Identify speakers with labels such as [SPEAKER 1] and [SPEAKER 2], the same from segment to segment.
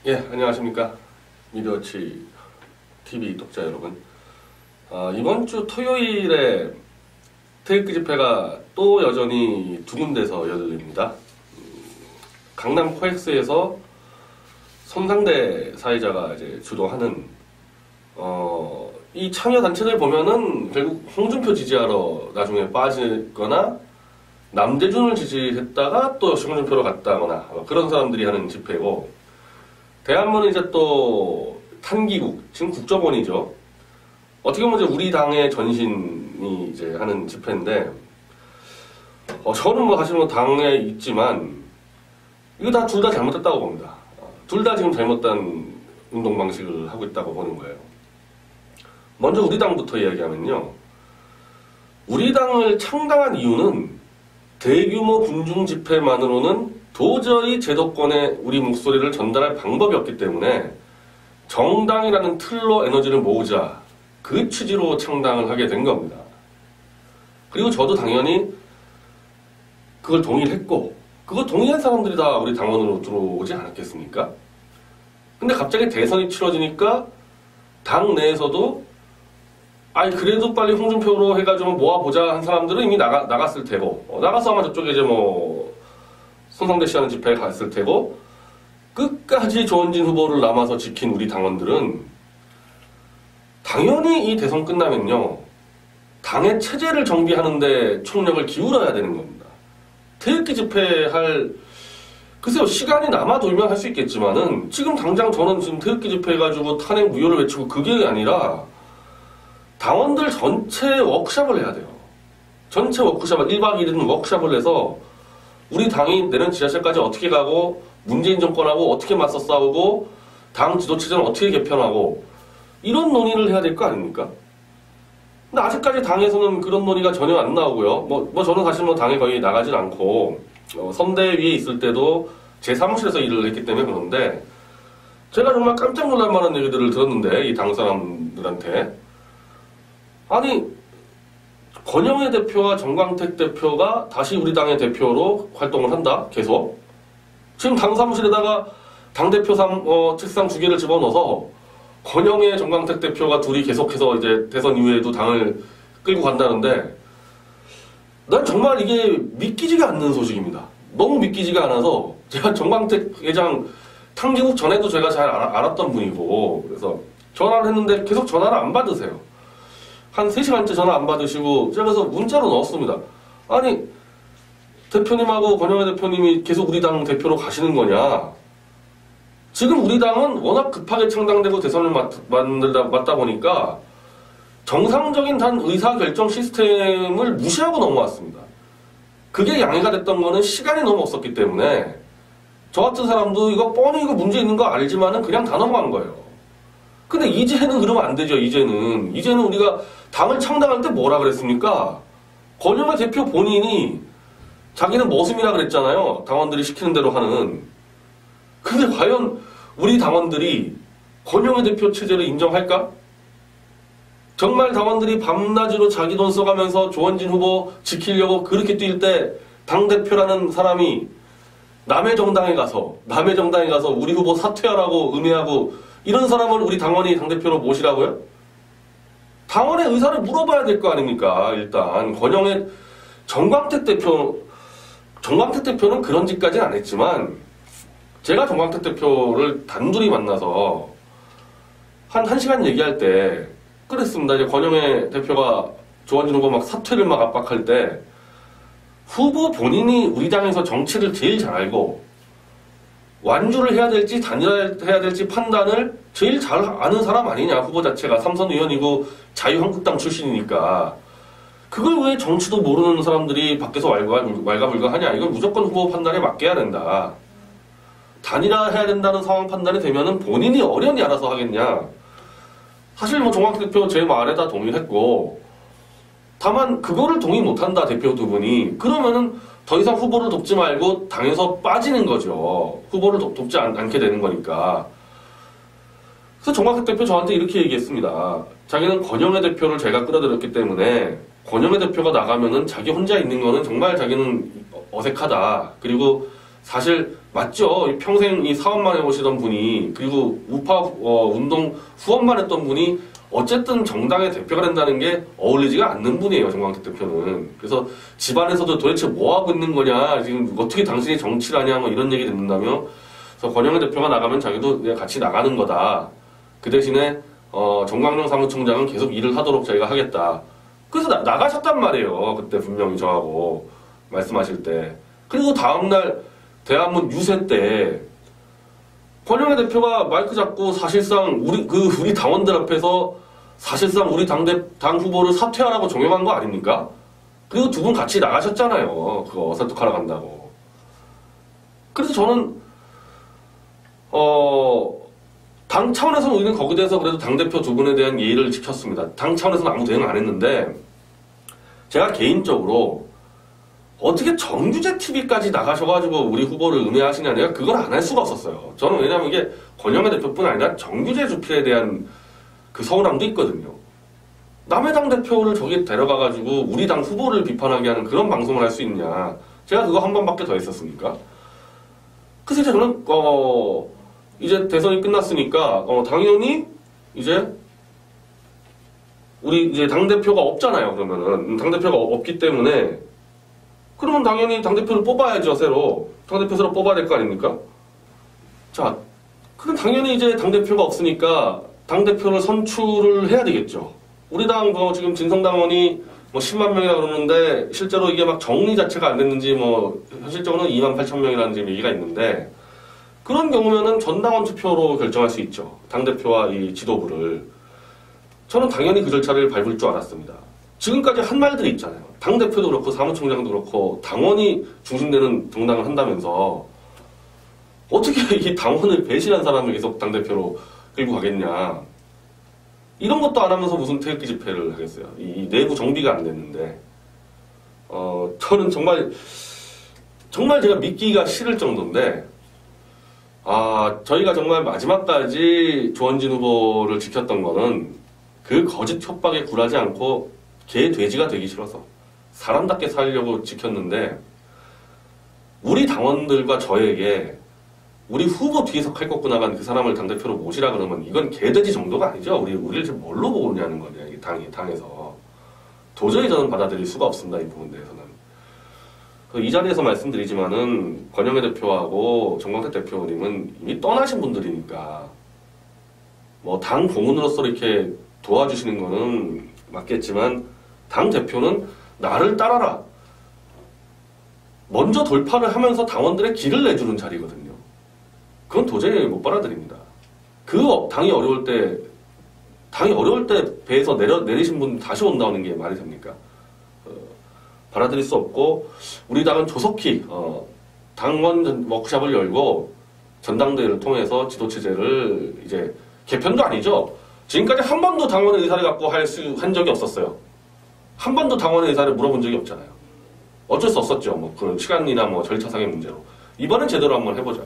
[SPEAKER 1] 예, 안녕하십니까. 미디어치 TV 독자 여러분. 이번 주 토요일에 태극기 집회가 또 여전히 두 군데서 열립니다. 강남 코엑스에서 손상대 사회자가 이제 주도하는 이 참여 단체들 보면은 결국 홍준표 지지하러 나중에 빠지거나 남대준을 지지했다가 또 홍준표로 갔다거나 그런 사람들이 하는 집회고, 대한문은 이제 또 탄기국, 지금 국정원이죠. 어떻게 보면 이제 우리 당의 전신이 이제 하는 집회인데, 저는 사실 당에 있지만 이거 다 둘 다 잘못됐다고 봅니다. 둘 다 지금 잘못된 운동 방식을 하고 있다고 보는 거예요. 먼저 우리 당부터 이야기하면요. 우리 당을 창당한 이유는 대규모 군중 집회만으로는 도저히 제도권에 우리 목소리를 전달할 방법이 없기 때문에 정당이라는 틀로 에너지를 모으자, 그 취지로 창당을 하게 된 겁니다. 그리고 저도 당연히 그걸 동의를 했고, 그거 동의한 사람들이 다 우리 당원으로 들어오지 않았겠습니까? 근데 갑자기 대선이 치러지니까 당 내에서도 그래도 빨리 홍준표로 해가지고 모아보자 한 사람들은 이미 나갔을 테고, 나가서 아마 저쪽에 이제 손상대 씨 하는 집회에 갔을 테고, 끝까지 조원진 후보를 남아서 지킨 우리 당원들은 당연히 이 대선 끝나면요, 당의 체제를 정비하는데 총력을 기울여야 되는 겁니다. 태극기 집회할, 글쎄요, 시간이 남아돌면 할 수 있겠지만은, 지금 당장 저는 지금 태극기 집회 해가지고 탄핵 무효를 외치고 그게 아니라, 당원들 전체 워크숍을 해야 돼요. 전체 워크숍을 1박 2일은 워크숍을 해서 우리 당이 내년 지자체까지 어떻게 가고, 문재인 정권하고 어떻게 맞서 싸우고, 당 지도체제는 어떻게 개편하고, 이런 논의를 해야 될 거 아닙니까? 근데 아직까지 당에서는 그런 논의가 전혀 안 나오고요. 저는 사실 당에 거의 나가진 않고, 선대위에 있을 때도 제 사무실에서 일을 했기 때문에 그런데, 제가 정말 깜짝 놀랄 만한 얘기들을 들었는데, 이 당 사람들한테. 권영애 대표와 정광택 대표가 다시 우리 당의 대표로 활동을 한다? 계속? 지금 당 사무실에다가 당대표 책상 2개를 집어넣어서 권영애, 정광택 대표가 둘이 계속해서 이제 대선 이후에도 당을 끌고 간다는데, 난 정말 이게 믿기지가 않는 소식입니다. 너무 믿기지가 않아서, 제가 정광택 회장 탕기국 전에도 제가 잘 알았던 분이고, 그래서 전화를 했는데 계속 전화를 안 받으세요. 한 3시간째 전화 안 받으시고, 제가 그래서 문자로 넣었습니다. 대표님하고 권영애 대표님이 계속 우리 당 대표로 가시는 거냐? 지금 우리 당은 워낙 급하게 창당되고 대선을 맞다 보니까 정상적인 단 의사결정 시스템을 무시하고 넘어왔습니다. 그게 양해가 됐던 거는 시간이 너무 없었기 때문에, 저 같은 사람도 이거 뻔히 문제 있는 거 알지만은 그냥 다 넘어간 거예요. 근데 이제는 그러면 안 되죠. 이제는 우리가 당을 창당할 때 뭐라 그랬습니까? 권영애 대표 본인이 자기는 머슴이라 그랬잖아요. 당원들이 시키는 대로 하는. 근데 과연 우리 당원들이 권영애 대표 체제를 인정할까? 정말 당원들이 밤낮으로 자기 돈 써가면서 조원진 후보 지키려고 그렇게 뛸 때 당대표라는 사람이 남의 정당에 가서 우리 후보 사퇴하라고 음해하고, 이런 사람을 우리 당원이 당대표로 모시라고요? 당원의 의사를 물어봐야 될 거 아닙니까? 일단 권영애, 정광택 대표는 그런 짓까지는 안 했지만, 제가 정광택 대표를 단둘이 만나서 한 1시간 얘기할 때 그랬습니다. 이제 권영애 대표가 조원진 후보 사퇴를 압박할 때, 후보 본인이 우리 당에서 정치를 제일 잘 알고 완주를 해야 될지 단일화해야 될지 판단을 제일 잘 아는 사람 아니냐. 후보 자체가 삼선 의원이고 자유한국당 출신이니까. 그걸 왜 정치도 모르는 사람들이 밖에서 왈가불가하냐. 이건 무조건 후보 판단에 맡겨야 된다. 단일화해야 된다는 상황 판단이 되면은 본인이 어련히 알아서 하겠냐. 사실 정광택 대표 제 말에 다 동의했고, 다만 그거를 동의 못한다, 대표 두 분이. 그러면은 더 이상 후보를 돕지 말고 당에서 빠지는 거죠. 후보를 돕지 않게 되는 거니까. 그래서 정광택 대표 저한테 이렇게 얘기했습니다. 자기는 권영애 대표를 제가 끌어들였기 때문에 권영애 대표가 나가면은 자기 혼자 있는 거는 정말 자기는 어색하다. 그리고 사실 맞죠? 평생 이 사업만 해오시던 분이, 그리고 우파 운동 후원만 했던 분이 어쨌든 정당의 대표가 된다는 게 어울리지가 않는 분이에요, 정광택 대표는. 그래서 집안에서도 도대체 뭐 하고 있는 거냐, 지금 어떻게 당신이 정치를 하냐, 뭐 이런 얘기 듣는다며. 그래서 권영애 대표가 나가면 자기도 그냥 같이 나가는 거다. 그 대신에 정광영 사무총장은 계속 일을 하도록 저희가 하겠다. 그래서 나가셨단 말이에요. 그때 분명히 저하고 말씀하실 때. 그리고 다음날 대한문 유세 때 권영애 대표가 마이크 잡고 사실상 우리 당원들 앞에서 사실상 우리 당 후보를 사퇴하라고 종용한 거 아닙니까? 그리고 두 분 같이 나가셨잖아요. 그거 설득하러 간다고. 그래서 저는 당 차원에서는 우리는 거기에 대해서 그래도 당대표 두 분에 대한 예의를 지켰습니다. 당 차원에서는 아무 대응 안 했는데 제가 개인적으로 어떻게 정규제 TV까지 나가셔가지고 우리 후보를 음해하시냐, 내가 그걸 안 할 수가 없었어요. 저는 왜냐면 이게 권영애 대표뿐 아니라 정규제 주필에 대한 그 서운함도 있거든요. 남의 당 대표를 저기 데려가가지고 우리 당 후보를 비판하게 하는 그런 방송을 할 수 있냐. 제가 그거 한 번밖에 더 했었으니까. 그래서 저는 이제 대선이 끝났으니까 당연히 이제 우리 이제 당대표가 없잖아요. 그러면은 당대표가 없기 때문에 그러면 당연히 당대표를 뽑아야죠. 새로 당대표 새로 뽑아야 될 거 아닙니까? 자, 그럼 당연히 이제 당대표가 없으니까 당대표를 선출을 해야 되겠죠. 우리 당 지금 진성당원이 10만 명이라 그러는데 실제로 이게 막 정리 자체가 안 됐는지 현실적으로는 2만 8천 명이라는 지금 얘기가 있는데, 그런 경우면은 전당원 투표로 결정할 수 있죠. 당대표와 이 지도부를. 저는 당연히 그 절차를 밟을 줄 알았습니다. 지금까지 한 말들이 있잖아요. 당대표도 그렇고 사무총장도 그렇고 당원이 중심되는 정당을 한다면서 어떻게 이 당원을 배신한 사람을 계속 당대표로 끌고 가겠냐. 이런 것도 안 하면서 무슨 태극기 집회를 하겠어요. 이 내부 정비가 안 됐는데. 저는 정말 제가 믿기가 싫을 정도인데, 저희가 정말 마지막까지 조원진 후보를 지켰던 거는 그 거짓 협박에 굴하지 않고 개 돼지가 되기 싫어서 사람답게 살려고 지켰는데, 우리 당원들과 저에게 우리 후보 뒤에서 칼 꺾고 나간 그 사람을 당대표로 모시라 그러면 이건 개돼지 정도가 아니죠. 우리를 지금 뭘로 보고 있냐는 거냐, 이 당에서. 도저히 저는 받아들일 수가 없습니다, 이 부분에 대해서는. 이 자리에서 말씀드리지만은 권영애 대표하고 정광택 대표님은 이미 떠나신 분들이니까 당 고문으로서 이렇게 도와주시는 거는 맞겠지만, 당 대표는 나를 따라라. 먼저 돌파를 하면서 당원들의 길을 내주는 자리거든요. 그건 도저히 못 받아들입니다. 당이 어려울 때 배에서 내리신 분 다시 온다는 게 말이 됩니까? 받아들일 수 없고, 우리 당은 조속히 당원 워크숍을 열고 전당대회를 통해서 지도체제를 이제 개편도 아니죠. 지금까지 한 번도 당원의 의사를 갖고 한 적이 없었어요. 한 번도 당원의 의사를 물어본 적이 없잖아요. 어쩔 수 없었죠. 그런 시간이나 절차상의 문제로. 이번엔 제대로 한번 해보자.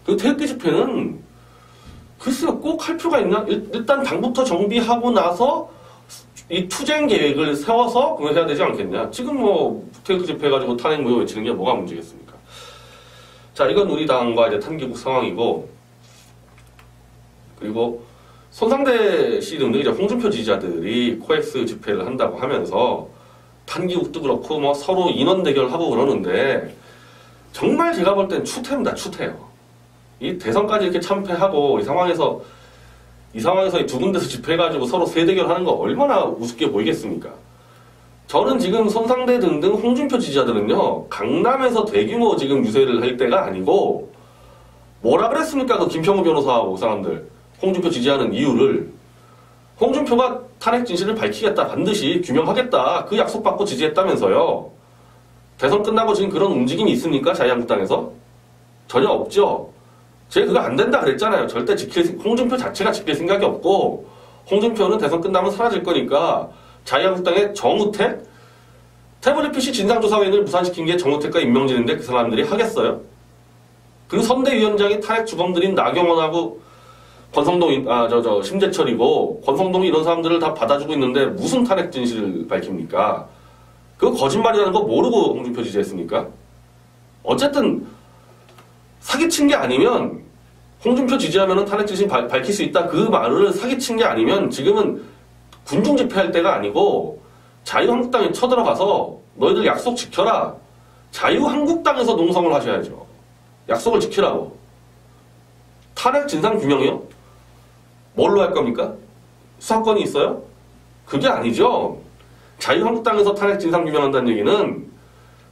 [SPEAKER 1] 그 태극기 집회는 글쎄요, 꼭 할 필요가 있나? 일단 당부터 정비하고 나서 이 투쟁 계획을 세워서 그걸 해야 되지 않겠냐? 지금 태극기 집회 가지고 탄핵 무효 외치는 게 뭐가 문제겠습니까? 자, 이건 우리 당과 이제 탄기국 상황이고, 그리고 손상대 씨 등등 이제 홍준표 지지자들이 코엑스 집회를 한다고 하면서 탄기국도 그렇고 서로 인원 대결하고 그러는데, 정말 제가 볼 땐 추태입니다. 추태요. 이 대선까지 이렇게 참패하고 이 상황에서 이 두 군데서 집회해가지고 서로 세대결하는 거 얼마나 우습게 보이겠습니까? 저는 지금 손상대 등등 홍준표 지지자들은요, 강남에서 대규모 지금 유세를 할 때가 아니고, 뭐라 그랬습니까? 그 김평우 변호사하고 그 사람들, 홍준표 지지하는 이유를, 홍준표가 탄핵 진실을 밝히겠다, 반드시 규명하겠다, 그 약속받고 지지했다면서요. 대선 끝나고 지금 그런 움직임이 있습니까? 자유한국당에서? 전혀 없죠. 제가 그거 안 된다 그랬잖아요. 절대 홍준표 자체가 지킬 생각이 없고, 홍준표는 대선 끝나면 사라질 거니까, 자유한국당의 정우택? 태블릿 PC 진상조사위원을 무산시킨 게 정우택과 임명진인데 그 사람들이 하겠어요? 그리고 선대위원장이 탄핵 주범들인 나경원하고 심재철이고, 권성동이 이런 사람들을 다 받아주고 있는데 무슨 탄핵 진실을 밝힙니까? 그거 거짓말이라는 거 모르고 홍준표 지지했습니까? 어쨌든, 사기친 게 아니면 홍준표 지지하면 탄핵 지시 밝힐 수 있다. 그 말을 사기친 게 아니면 지금은 군중 집회할 때가 아니고 자유한국당에 쳐들어가서 너희들 약속 지켜라. 자유한국당에서 농성을 하셔야죠. 약속을 지키라고. 탄핵 진상규명이요? 뭘로 할 겁니까? 수사권이 있어요? 그게 아니죠. 자유한국당에서 탄핵 진상규명한다는 얘기는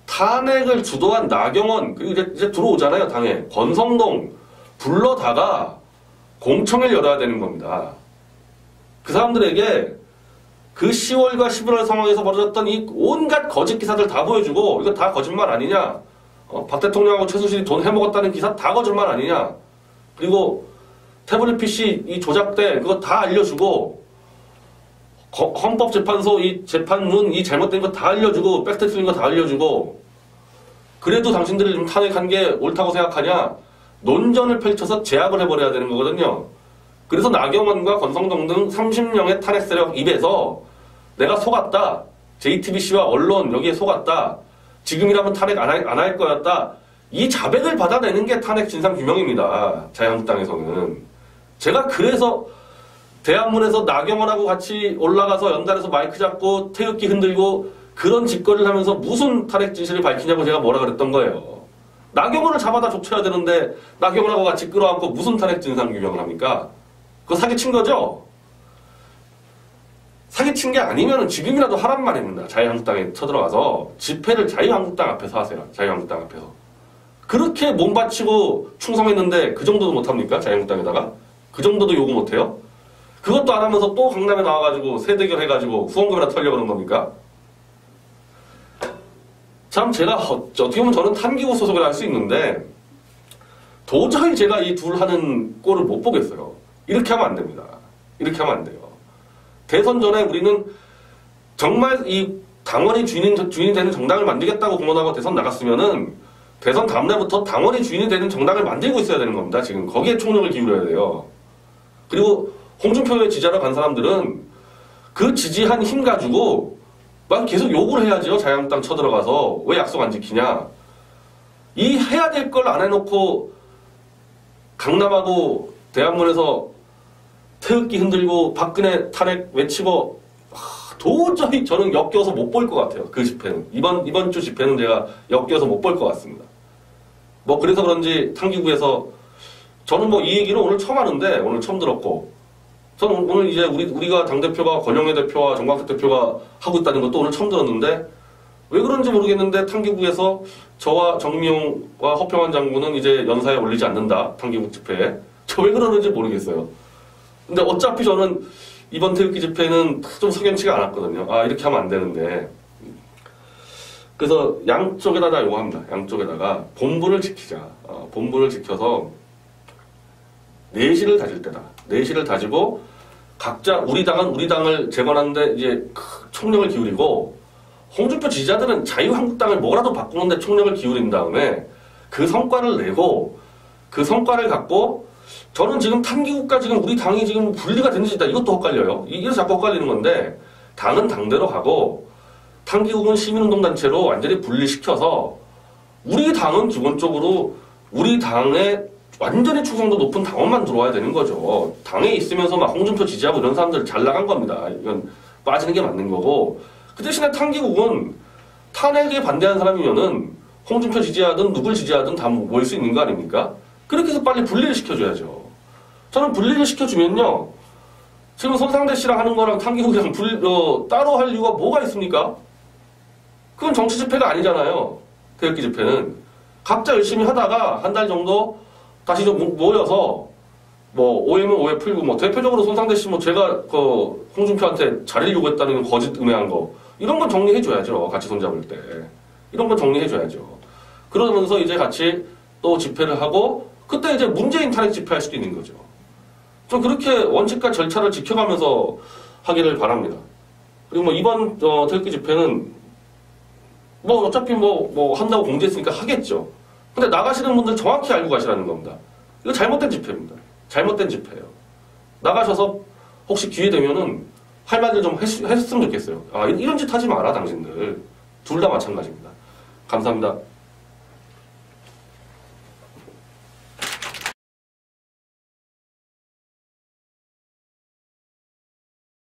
[SPEAKER 1] 탄핵을 주도한 나경원, 그리고 이제 들어오잖아요, 당에. 권성동 불러다가 공청회를 열어야 되는 겁니다. 그 사람들에게 그 10월과 11월 상황에서 벌어졌던 이 온갖 거짓 기사들 다 보여주고, 이거 다 거짓말 아니냐? 박 대통령하고 최순실이 돈 해먹었다는 기사 다 거짓말 아니냐? 그리고 태블릿 PC 이 조작된 그거 다 알려주고, 헌법재판소 이 재판문 이 잘못된 거 다 알려주고, 팩트 틀린 거 다 알려주고, 그래도 당신들이 좀 탄핵한 게 옳다고 생각하냐? 논전을 펼쳐서 제압을 해버려야 되는 거거든요. 그래서 나경원과 권성동 등 30명의 탄핵 세력 입에서 내가 속았다. JTBC와 언론 여기에 속았다. 지금이라면 탄핵 안 할 거였다. 이 자백을 받아내는 게 탄핵 진상규명입니다. 자유한국당에서는. 제가 그래서 대한문에서 나경원하고 같이 올라가서 연달아서 마이크 잡고 태극기 흔들고 그런 짓거리를 하면서 무슨 탄핵 진실을 밝히냐고 제가 뭐라 그랬던 거예요. 나경원을 잡아다 족쳐야 되는데 나경원하고 같이 끌어안고 무슨 탄핵 진상규명을 합니까? 그거 사기친 거죠? 사기친 게 아니면 지금이라도 하란 말입니다. 자유한국당에 쳐들어가서 집회를 자유한국당 앞에서 하세요. 자유한국당 앞에서. 그렇게 몸 바치고 충성했는데 그 정도도 못합니까? 자유한국당에다가? 그 정도도 요구 못해요? 그것도 안 하면서 또 강남에 나와가지고 세대결 해가지고 후원금이나 털려고 그런 겁니까? 참 제가 어떻게 보면 저는 탄기구 소속을 할 수 있는데 도저히 제가 이 둘 하는 꼴을 못 보겠어요. 이렇게 하면 안 됩니다. 이렇게 하면 안 돼요. 대선 전에 우리는 정말 이 당원이 주인이 되는 정당을 만들겠다고 공언하고 대선 나갔으면은 대선 다음날부터 당원이 주인이 되는 정당을 만들고 있어야 되는 겁니다. 지금 거기에 총력을 기울여야 돼요. 그리고 홍준표의 지지하러 간 사람들은 그 지지한 힘 가지고 막 계속 욕을 해야죠. 자유한국당 쳐들어가서 왜 약속 안 지키냐. 이 해야 될 걸 안 해놓고 강남하고 대한문에서 태극기 흔들고 박근혜 탄핵 외치고 도저히 저는 역겨워서 못 볼 것 같아요. 그 집회는. 이번 주 집회는 제가 역겨워서 못 볼 것 같습니다. 뭐 그래서 그런지 탄기구에서 저는 뭐 이 얘기를 오늘 처음 하는데 오늘 처음 들었고 저는 오늘 이제 우리가 당대표가 권영애 대표와 정광택 대표가 하고 있다는 것도 오늘 처음 들었는데 왜 그런지 모르겠는데 탄기구에서 저와 정미용과 허평환 장군은 이제 연사에 올리지 않는다. 탄기구 집회에. 저 왜 그러는지 모르겠어요. 근데 어차피 저는 이번 태극기 집회는 좀 석연치가 않았거든요. 아 이렇게 하면 안 되는데. 그래서 양쪽에다가 요구합니다. 양쪽에다가 본분을 지키자. 본분을 지켜서 내실을 다질 때다. 내실을 다지고 각자 우리 당은 우리 당을 재건하는데 이제 총력을 기울이고 홍준표 지지자들은 자유한국당을 뭐라도 바꾸는데 총력을 기울인 다음에 그 성과를 내고 그 성과를 갖고 저는 지금 탄기국가 지금 우리 당이 지금 분리가 됐는지 이것도 헷갈려요. 이게 자꾸 헷갈리는 건데 당은 당대로 가고 탄기국은 시민운동단체로 완전히 분리시켜서 우리 당은 기본적으로 우리 당에 완전히 충성도 높은 당원만 들어와야 되는 거죠. 당에 있으면서 막 홍준표 지지하고 이런 사람들 잘 나간 겁니다. 이건 빠지는 게 맞는 거고 그 대신에 탄기국은 탄핵에 반대하는 사람이면은 홍준표 지지하든 누굴 지지하든 다 모일 수 있는 거 아닙니까? 그렇게 해서 빨리 분리를 시켜줘야죠. 저는 분리를 시켜주면요. 지금 손상대 씨랑 하는 거랑 탄기국이랑 따로 할 이유가 뭐가 있습니까? 그건 정치 집회가 아니잖아요. 태극기 집회는. 각자 열심히 하다가 한 달 정도 다시 좀 모여서 뭐 오해면 오해 풀고 뭐 대표적으로 손상대 씨 뭐 제가 그 홍준표한테 자리를 요구했다는 거짓 음해한 거 이런 건 정리해줘야죠. 같이 손잡을 때. 이런 건 정리해줘야죠. 그러면서 이제 같이 또 집회를 하고 그때 이제 문재인 탄핵 집회할 수도 있는 거죠. 좀 그렇게 원칙과 절차를 지켜가면서 하기를 바랍니다. 그리고 뭐 이번 태극기 집회는 뭐 어차피 뭐 한다고 공지했으니까 하겠죠. 근데 나가시는 분들 정확히 알고 가시라는 겁니다. 이거 잘못된 집회입니다. 잘못된 집회예요. 나가셔서 혹시 기회 되면은 할 말들 좀 했으면 좋겠어요. 아 이런 짓 하지 마라 당신들. 둘 다 마찬가지입니다. 감사합니다.